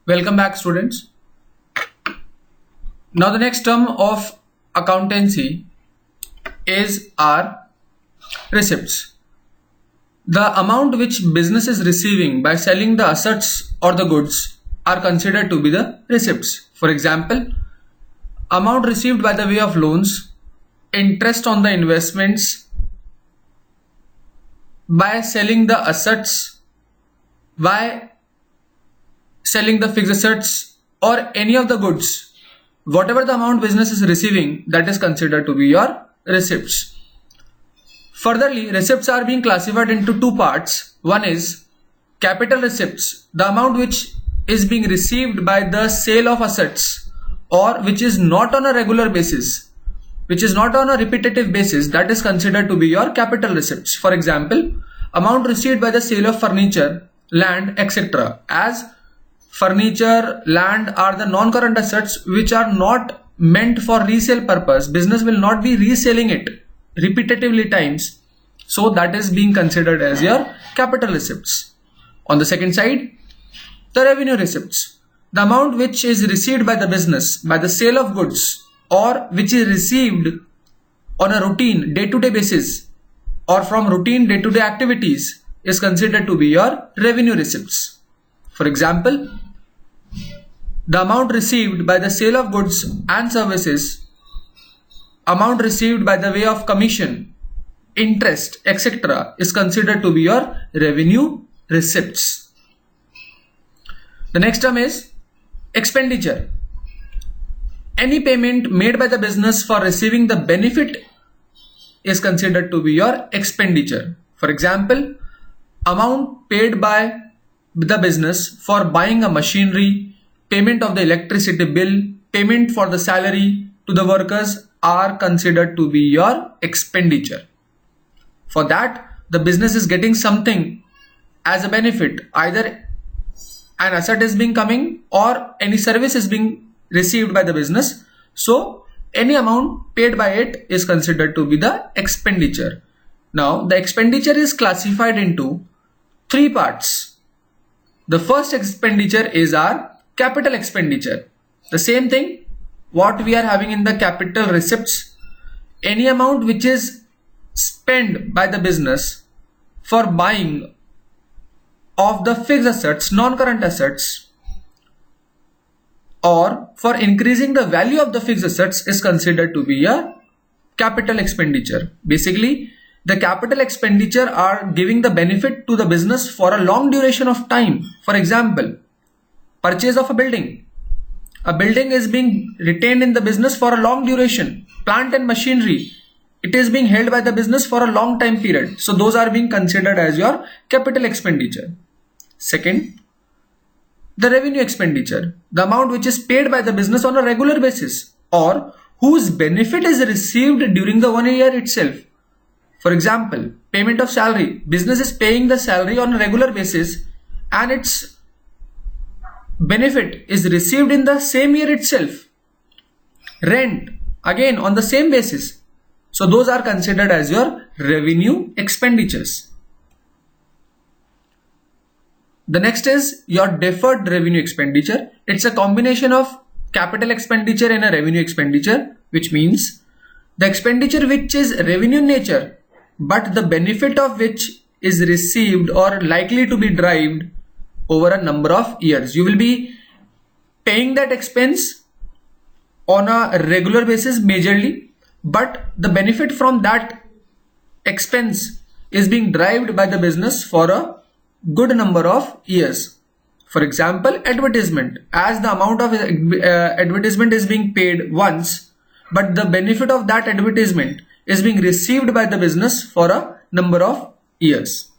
Welcome back, students. Now the next term of accountancy is our receipts. The amount which business is receiving by selling the assets or the goods are considered to be the receipts. For example, amount received by the way of loans, interest on the investments, by selling the assets, by selling the fixed assets or any of the goods. Whatever the amount business is receiving, that is considered to be your receipts. Furtherly, receipts are being classified into two parts. One is capital receipts, the amount which is being received by the sale of assets or which is not on a regular basis, which is not on a repetitive basis, that is considered to be your capital receipts. For example, amount received by the sale of furniture, land, etc. As furniture, land are the non-current assets which are not meant for resale purpose. Business will not be reselling it repetitively times. So that is being considered as your capital receipts. On the second side, the revenue receipts. The amount which is received by the business by the sale of goods or which is received on a routine day-to-day basis or from routine day-to-day activities is considered to be your revenue receipts. For example, the amount received by the sale of goods and services, amount received by the way of commission, interest, etc. is considered to be your revenue receipts. The next term is expenditure. Any payment made by the business for receiving the benefit is considered to be your expenditure. For example, amount paid by the business for buying a machinery, payment of the electricity bill, payment for the salary to the workers are considered to be your expenditure. For that, the business is getting something as a benefit. Either an asset is being coming or any service is being received by the business. So any amount paid by it is considered to be the expenditure. Now the expenditure is classified into three parts. The first expenditure is our capital expenditure. The same thing what we are having in the capital receipts. Any amount which is spent by the business for buying of the fixed assets, non-current assets, or for increasing the value of the fixed assets is considered to be a capital expenditure. Basically, the capital expenditure are giving the benefit to the business for a long duration of time. For example, purchase of a building. A building is being retained in the business for a long duration. Plant and machinery, it is being held by the business for a long time period. So those are being considered as your capital expenditure. Second, the revenue expenditure, the amount which is paid by the business on a regular basis or whose benefit is received during the 1 year itself. For example, payment of salary. Business is paying the salary on a regular basis and its benefit is received in the same year itself. Rent, again on the same basis. So those are considered as your revenue expenditures. The next is your deferred revenue expenditure. It's a combination of capital expenditure and a revenue expenditure, which means the expenditure which is revenue in nature, but the benefit of which is received or likely to be derived over a number of years. You will be paying that expense on a regular basis majorly, but the benefit from that expense is being derived by the business for a good number of years. For example, advertisement, as the amount of advertisement is being paid once, but the benefit of that advertisement is being received by the business for a number of years.